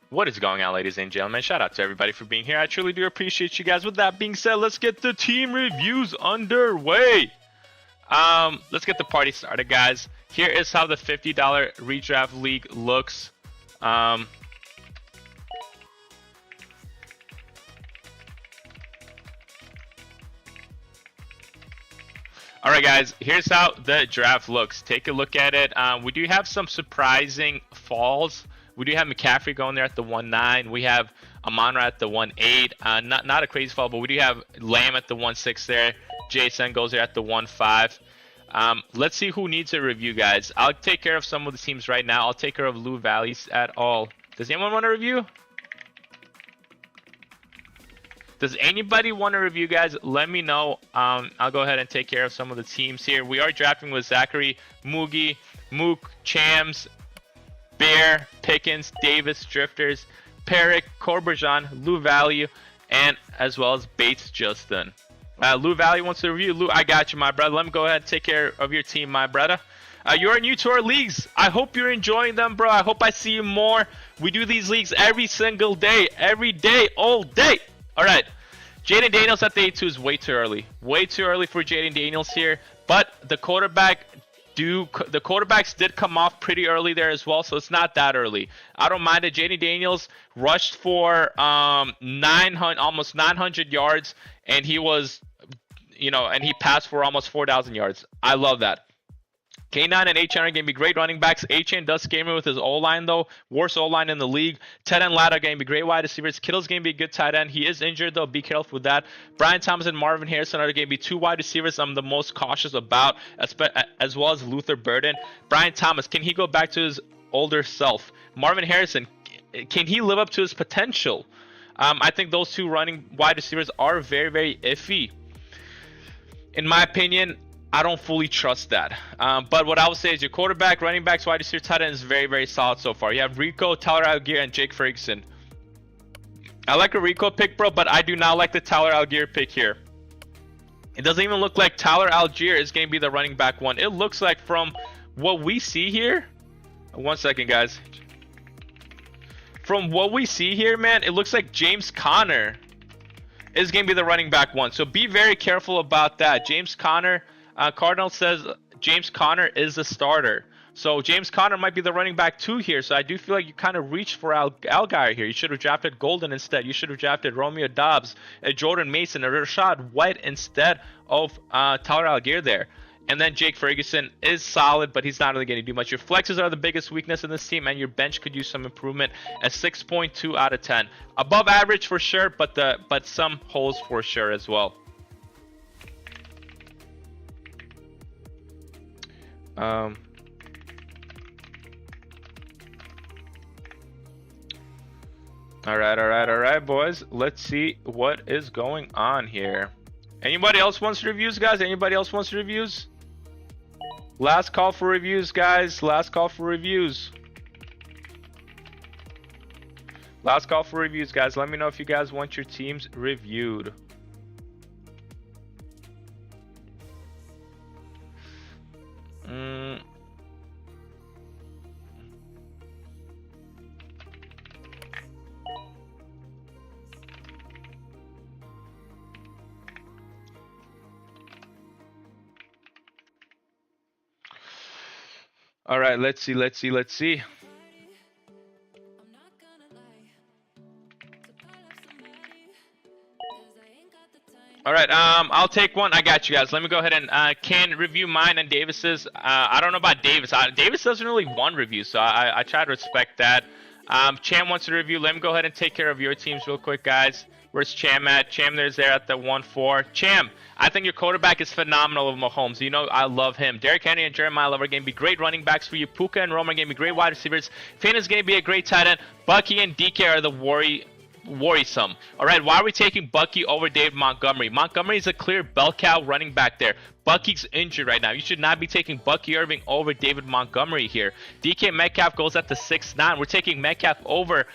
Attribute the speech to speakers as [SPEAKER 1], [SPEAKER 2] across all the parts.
[SPEAKER 1] What is going on, ladies and gentlemen? Shout out to everybody for being here. I truly do appreciate you guys. With that being said, let's get the team reviews underway. Let's get the party started, guys. Here is how the $50 redraft league looks. Alright guys, here's how the draft looks. Take a look at it. We do have some surprising falls. We do have McCaffrey going there at the 1-9. We have Amon-Ra at the 1-8. Not a crazy fall, but we do have Lamb at the 1-6 there. Jason goes there at the 1-5. Let's see who needs a review, guys. I'll take care of some of the teams right now. I'll take care of Lou Valleys at all. Does anyone want to review? Does anybody want to review, guys? Let me know. I'll go ahead and take care of some of the teams here. We are drafting with Zachary, Moogie, Mook, Chams, Bear, Pickens, Davis, Drifters, Perrick, Corberjan, Lou Valley, and as well as Bates Justin. Lou Valley wants to review. Lou, I got you, my brother. Let me go ahead and take care of your team, my brother. You are new to our leagues. I hope you're enjoying them, bro. I hope I see you more. We do these leagues every single day, all day. All right, Jayden Daniels at the 8-2 is way too early. Way too early for Jayden Daniels here. But the quarterbacks did come off pretty early there as well, so it's not that early. I don't mind it. Jayden Daniels rushed for 900, almost 900 yards, and he was, and he passed for almost 4,000 yards. I love that. K9 and Achane are going to be great running backs. Achane does scare me with his O-line, though. Worst O-line in the league. Tight end Ladd are going to be great wide receivers. Kittle's going to be a good tight end. He is injured, though. Be careful with that. Brian Thomas and Marvin Harrison are going to be two wide receivers I'm the most cautious about, as well as Luther Burden. Brian Thomas, can he go back to his older self? Marvin Harrison, can he live up to his potential? I think those two wide receivers are very, very iffy. In my opinion, I don't fully trust that. But what I would say is your quarterback, running backs, wide receiver, tight end is very, very solid so far. You have Rico, Tyler Algier, and Jake Ferguson. I like a Rico pick, bro, but I do not like the Tyler Algier pick here. It doesn't even look like Tyler Algier is going to be the running back one. It looks like from what we see here. 1 second, guys. From what we see here, man, it looks like James Conner is going to be the running back one. So be very careful about that. James Conner... Cardinal says James Conner is the starter. So James Conner might be the running back 2 here. So I do feel like you kind of reached for Algier here. You should have drafted Golden instead. You should have drafted Romeo Doubs, Jordan Mason, or Rashad White instead of Tyler Algier there. And then Jake Ferguson is solid, but he's not really going to do much. Your flexes are the biggest weakness in this team, and your bench could use some improvement. A 6.2 out of 10. Above average for sure, but some holes for sure as well. All right, boys. Let's see what is going on here. Anybody else wants reviews, guys? Anybody else wants reviews? Last call for reviews, guys. Last call for reviews. Last call for reviews, guys. Let me know if you guys want your teams reviewed. All right, let's see. All right, I'll take one. I got you guys. Let me go ahead and can review mine and Davis's. I don't know about Davis. Davis doesn't really want reviews, so I try to respect that. Cham wants to review. Let me go ahead and take care of your teams real quick, guys. Where's Cham at? Cham there's there at the 1-4. Cham, I think your quarterback is phenomenal with Mahomes. You know I love him. Derrick Henry and Jeremiah Love are going to be great running backs for you. Puka and Roman are going to be great wide receivers. Finn is going to be a great tight end. Bucky and DK are the worrisome. All right, why are we taking Bucky over David Montgomery? Montgomery is a clear bell cow running back there. Bucky's injured right now. You should not be taking Bucky Irving over David Montgomery here. DK Metcalf goes at the 6-9. We're taking Metcalf over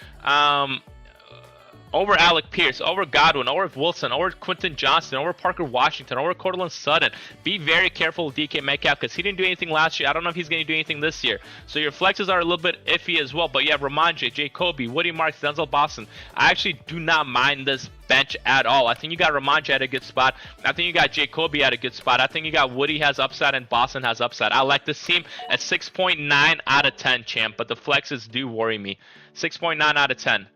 [SPEAKER 1] over Alec Pierce, over Godwin, over Wilson, over Quentin Johnston, over Parker Washington, over Cortland Sutton. Be very careful with DK Metcalf because he didn't do anything last year. I don't know if he's going to do anything this year. So your flexes are a little bit iffy as well. But you have Ramondre, Jacoby, Woody Marks, Denzel Boston. I actually do not mind this bench at all. I think you got Ramondre at a good spot. I think you got Jacoby at a good spot. I think you got Woody has upside and Boston has upside. I like this team at 6.9 out of 10, champ. But the flexes do worry me. 6.9 out of 10.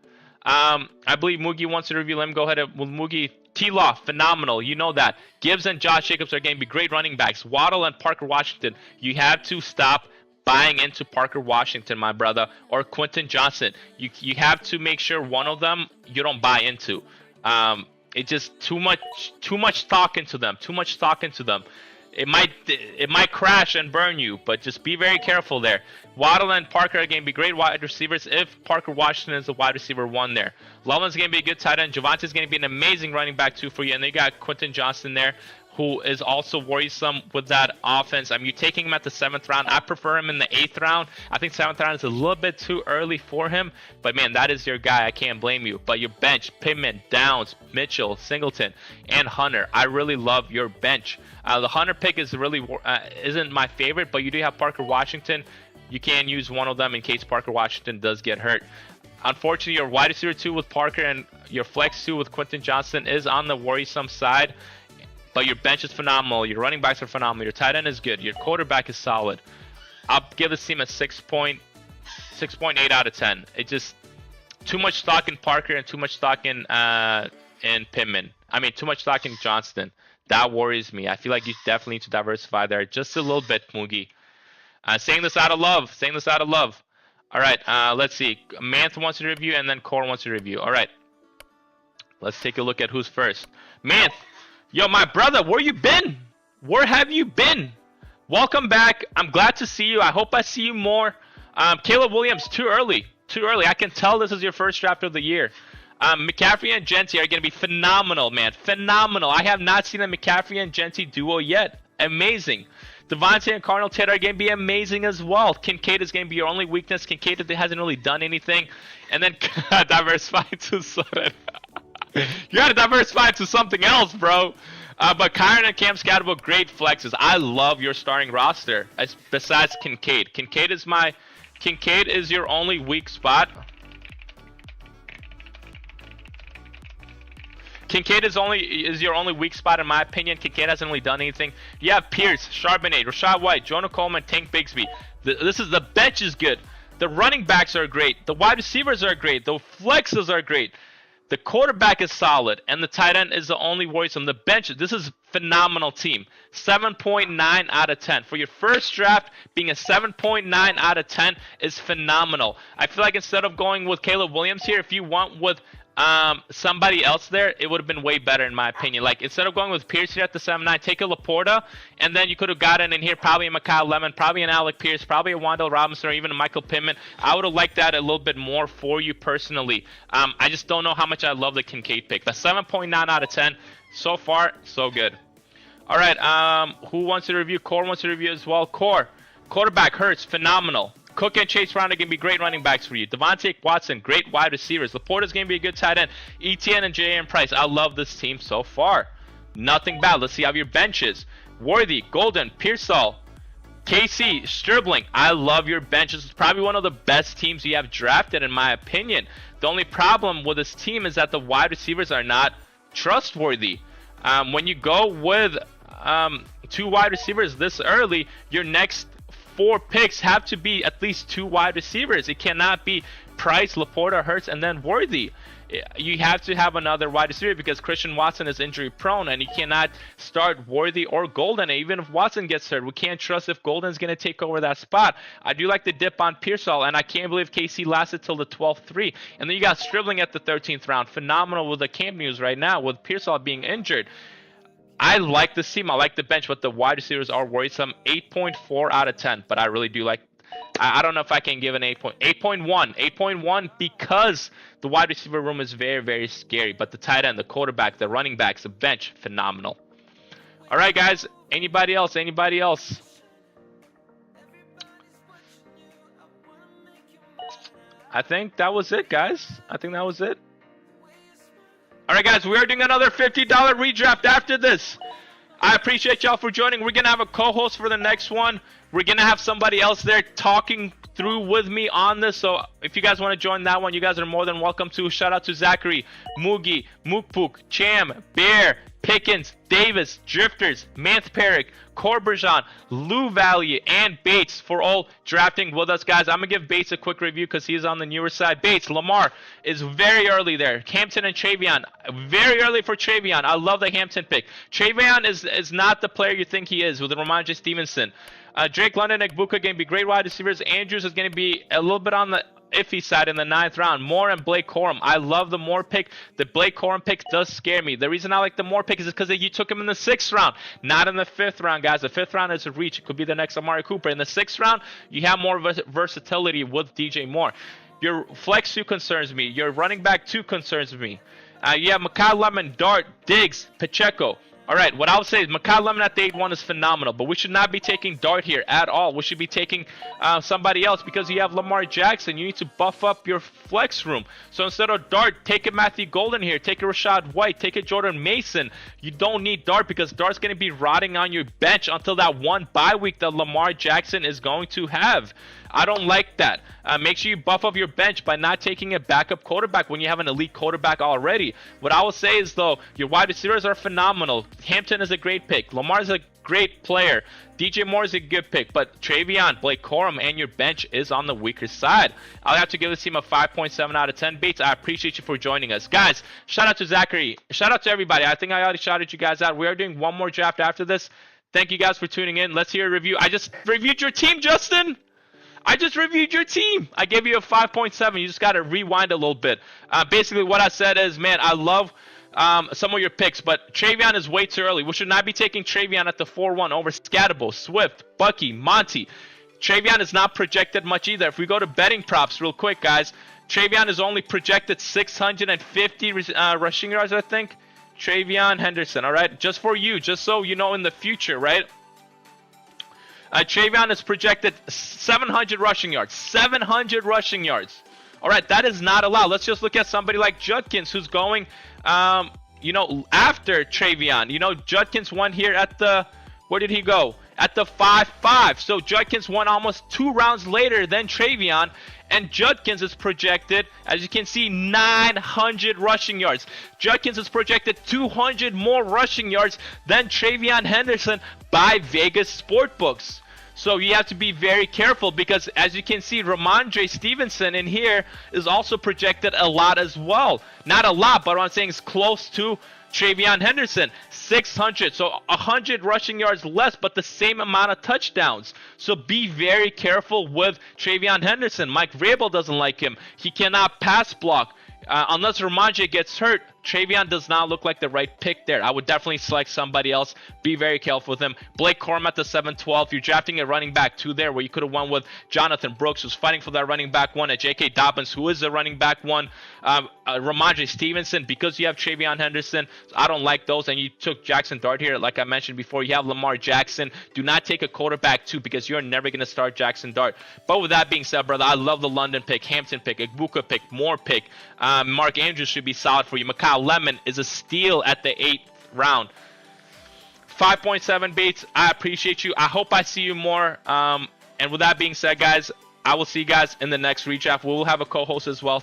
[SPEAKER 1] I believe Moogie wants to review. Let him go ahead with Moogie. T-Law, phenomenal. You know that. Gibbs and Josh Jacobs are going to be great running backs. Waddle and Parker Washington. You have to stop buying into Parker Washington, my brother, or Quentin Johnston. You have to make sure one of them you don't buy into. It's just too much stock into them. Too much stock into them. It might crash and burn you, but just be very careful there. Waddle and Parker are going to be great wide receivers if Parker Washington is the wide receiver 1 there. Loveland's going to be a good tight end. Javonte's going to be an amazing running back 2 for you. And they got Quentin Johnston there, who is also worrisome with that offense. I mean, you're taking him at the 7th round. I prefer him in the 8th round. I think 7th round is a little bit too early for him. But, man, that is your guy. I can't blame you. But your bench, Pittman, Downs, Mitchell, Singleton, and Hunter. I really love your bench. The Hunter pick is really isn't my favorite, but you do have Parker Washington. You can use one of them in case Parker Washington does get hurt. Unfortunately, your wide receiver 2 with Parker and your flex 2 with Quentin Johnston is on the worrisome side. But your bench is phenomenal. Your running backs are phenomenal. Your tight end is good. Your quarterback is solid. I'll give this team a 6.8 out of 10. It just too much stock in Parker and too much stock in Pittman. I mean, too much stock in Johnston. That worries me. I feel like you definitely need to diversify there just a little bit, Moogie. Saying this out of love. Saying this out of love. All right. Let's see. Manth wants to review, and then Core wants to review. All right. Let's take a look at who's first. Manth. Yo, my brother, where you been? Where have you been? Welcome back. I'm glad to see you. I hope I see you more. Caleb Williams, too early. Too early. I can tell this is your first draft of the year. McCaffrey and Genty are going to be phenomenal, man. Phenomenal. I have not seen a McCaffrey and Genty duo yet. Amazing. Devontae and Cardinal Tate are going to be amazing as well. Kincaid is going to be your only weakness. Kincaid hasn't really done anything. And then diversify to Sutton. You got to diversify to something else, bro. But Kyron and Cam Scatterbo, great flexes. I love your starting roster. Besides Kincaid. Kincaid is your only weak spot. Kincaid is your only weak spot in my opinion. Kincaid hasn't really done anything. You have Pierce, Charbonnet, Rashad White, Jonah Coleman, Tank Bigsby. The bench is good. The running backs are great. The wide receivers are great. The flexes are great. The quarterback is solid, and the tight end is the only worrisome. The bench, this is phenomenal team. 7.9 out of 10. For your first draft, being a 7.9 out of 10 is phenomenal. I feel like instead of going with Caleb Williams here, if you want with somebody else there, it would have been way better in my opinion. Like instead of going with Pierce here at the 7-9, take a Laporta, and then you could have gotten in here probably a Mikhail Lemon, probably an Alec Pierce, probably a Wan'Dale Robinson, or even a Michael Pittman. I would have liked that a little bit more for you personally. I just don't know how much I love the Kincaid pick. The 7.9 out of 10, so far, so good. All right, who wants to review? Core wants to review as well. Core, quarterback Hurts, phenomenal. Cook and Chase Brown are going to be great running backs for you. Devontae Watson, great wide receivers. Laporta's going to be a good tight end. ETN and J.A.M. Price. I love this team so far. Nothing bad. Let's see how your bench is. Worthy, Golden, Pearsall, KC, Stribling. I love your bench. This is probably one of the best teams you have drafted in my opinion. The only problem with this team is that the wide receivers are not trustworthy. When you go with 2 wide receivers this early, your next 4 picks have to be at least 2 wide receivers. It cannot be Price, Laporta, Hurts, and then Worthy. You have to have another wide receiver because Christian Watson is injury prone and you cannot start Worthy or Golden. Even if Watson gets hurt, we can't trust if Golden's going to take over that spot. I do like the dip on Pearsall, and I can't believe KC lasted till the 12th-3. And then you got Stribling at the 13th round. Phenomenal with the camp news right now with Pearsall being injured. I like the team. I like the bench, but the wide receivers are worrisome. 8.4 out of 10, but I really do like. I don't know if I can give an 8.1 because the wide receiver room is very, very scary. But the tight end, the quarterback, the running backs, the bench, phenomenal. All right, guys. Anybody else? Anybody else? I think that was it, guys. I think that was it. All right, guys, we are doing another $50 redraft after this. I appreciate y'all for joining. We're going to have a co-host for the next one. We're going to have somebody else there talking through with me on this. So if you guys want to join that one, you guys are more than welcome to. Shout out to Zachary, Moogie, Mookpook, Cham, Bear, Pickens, Davis, Drifters, Manthperic, Corberjan, Lou Valley, and Bates for all drafting with us, guys. I'm going to give Bates a quick review because he's on the newer side. Bates, Lamar is very early there. Hampton and Travion, very early for Travion. I love the Hampton pick. Travion is not the player you think he is with Ramondre Stevenson. Drake London and Egbuka going to be great wide receivers. Andrews is going to be a little bit on the iffy side in the 9th round. Moore and Blake Corum. I love the Moore pick. The Blake Corum pick does scare me. The reason I like the Moore pick is because you took him in the 6th round, not in the 5th round, guys. The 5th round is a reach. It could be the next Amari Cooper. In the 6th round, you have more versatility with DJ Moore. Your flex 2 concerns me. Your running back 2 concerns me. You have Mekhi Lemon, Dart, Diggs, Pacheco. All right, what I would say is Mekhi Lemon at the 8-1 is phenomenal, but we should not be taking Dart here at all. We should be taking somebody else because you have Lamar Jackson. You need to buff up your flex room. So instead of Dart, take a Matthew Golden here, take a Rashad White, take a Jordan Mason. You don't need Dart because Dart's going to be rotting on your bench until that one bye week that Lamar Jackson is going to have. I don't like that. Make sure you buff up your bench by not taking a backup quarterback when you have an elite quarterback already. What I will say is, though, your wide receivers are phenomenal. Hampton is a great pick. Lamar's a great player. DJ Moore is a good pick. But Travion, Blake Corum, and your bench is on the weaker side. I'll have to give this team a 5.7 out of 10. Bates, I appreciate you for joining us. Guys, shout out to Zachary. Shout out to everybody. I think I already shouted you guys out. We are doing one more draft after this. Thank you guys for tuning in. Let's hear a review. I just reviewed your team, Justin. I just reviewed your team. I gave you a 5.7. You just got to rewind a little bit. Basically, what I said is, man, I love some of your picks, but Travion is way too early. We should not be taking Travion at the 4-1 over Scatterbo, Swift, Bucky, Monty. Travion is not projected much either. If we go to betting props real quick, guys, Travion is only projected 650 rushing yards, I think. Travion Henderson, all right? Just for you, just so you know in the future, right? Travion is projected 700 rushing yards. 700 rushing yards. All right, that is not allowed. Let's just look at somebody like Judkins who's going, after Travion. Judkins won here at the, where did he go? At the 5-5. So Judkins won almost 2 rounds later than Travion. And Judkins is projected, as you can see, 900 rushing yards. Judkins is projected 200 more rushing yards than Travion Henderson by Vegas Sportbooks. So you have to be very careful because, as you can see, Ramondre Stevenson in here is also projected a lot as well. Not a lot, but what I'm saying is close to Travion Henderson, 600, so 100 rushing yards less, but the same amount of touchdowns. So be very careful with Travion Henderson. Mike Vrabel doesn't like him. He cannot pass block. Unless Ramondre gets hurt, Travion does not look like the right pick there. I would definitely select somebody else. Be very careful with him. Blake Corum at the 7-12. You're drafting a running back 2 there where you could have won with Jonathan Brooks, who's fighting for that running back 1, at J.K. Dobbins, who is a running back 1, Ramondre Stevenson, because you have Travion Henderson. I don't like those, and you took Jackson Dart here. Like I mentioned before, you have Lamar Jackson. Do not take a quarterback 2 because you're never going to start Jackson Dart. But with that being said, brother, I love the London pick, Hampton pick, Egbuka pick, Moore pick. Mark Andrews should be solid for you. Mekhi Lemon is a steal at the 8th round. 5.7 Bates, I appreciate you. I hope I see you more. And with that being said, guys, I will see you guys in the next redraft. We will have a co-host as well.